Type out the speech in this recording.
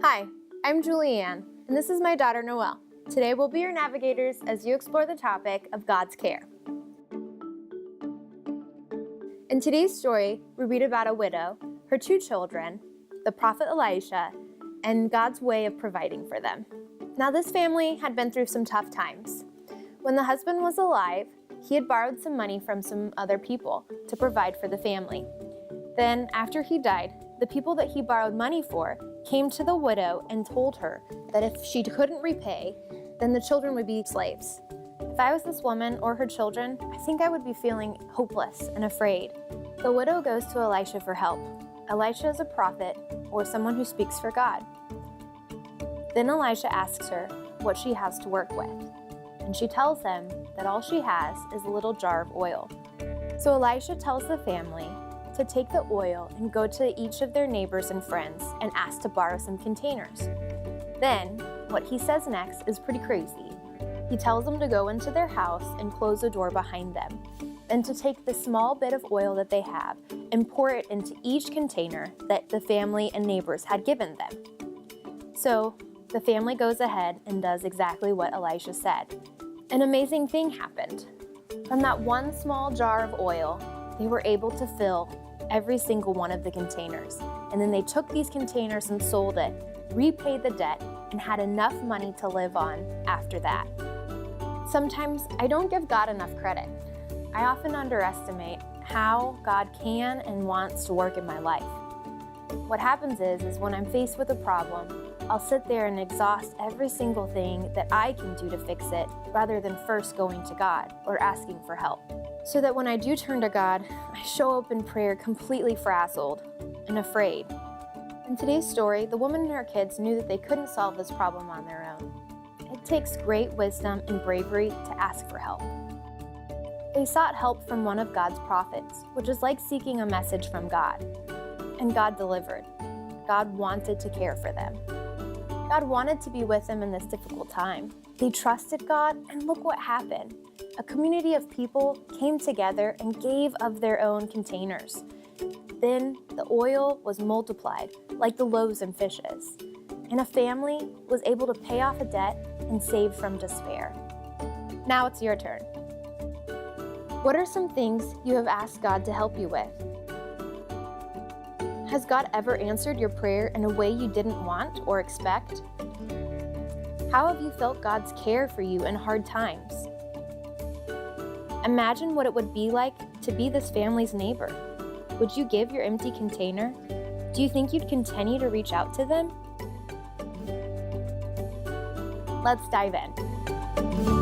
Hi, I'm Julianne, and this is my daughter Noelle. Today we'll be your navigators as you explore the topic of God's care. In today's story, we read about a widow, her 2 children, the prophet Elisha, and God's way of providing for them. Now, this family had been through some tough times. When the husband was alive, he had borrowed some money from some other people to provide for the family. Then, after he died, the people that he borrowed money for came to the widow and told her that if she couldn't repay, then the children would be slaves. If I was this woman or her children, I think I would be feeling hopeless and afraid. The widow goes to Elisha for help. Elisha is a prophet or someone who speaks for God. Then Elisha asks her what she has to work with, and she tells him that all she has is a little jar of oil. So Elisha tells the family to take the oil and go to each of their neighbors and friends and ask to borrow some containers. Then, what he says next is pretty crazy. He tells them to go into their house and close the door behind them, then to take the small bit of oil that they have and pour it into each container that the family and neighbors had given them. So, the family goes ahead and does exactly what Elisha said. An amazing thing happened. From that one small jar of oil, they were able to fill every single one of the containers. And then they took these containers and sold it, repaid the debt, and had enough money to live on after that. Sometimes I don't give God enough credit. I often underestimate how God can and wants to work in my life. What happens is when I'm faced with a problem, I'll sit there and exhaust every single thing that I can do to fix it rather than first going to God or asking for help. So that when I do turn to God, I show up in prayer completely frazzled and afraid. In today's story, the woman and her kids knew that they couldn't solve this problem on their own. It takes great wisdom and bravery to ask for help. They sought help from one of God's prophets, which is like seeking a message from God. And God delivered. God wanted to care for them. God wanted to be with them in this difficult time. They trusted God, and look what happened. A community of people came together and gave of their own containers. Then the oil was multiplied like the loaves and fishes, and a family was able to pay off a debt and save from despair. Now it's your turn. What are some things you have asked God to help you with? Has God ever answered your prayer in a way you didn't want or expect? How have you felt God's care for you in hard times? Imagine what it would be like to be this family's neighbor. Would you give your empty container? Do you think you'd continue to reach out to them? Let's dive in.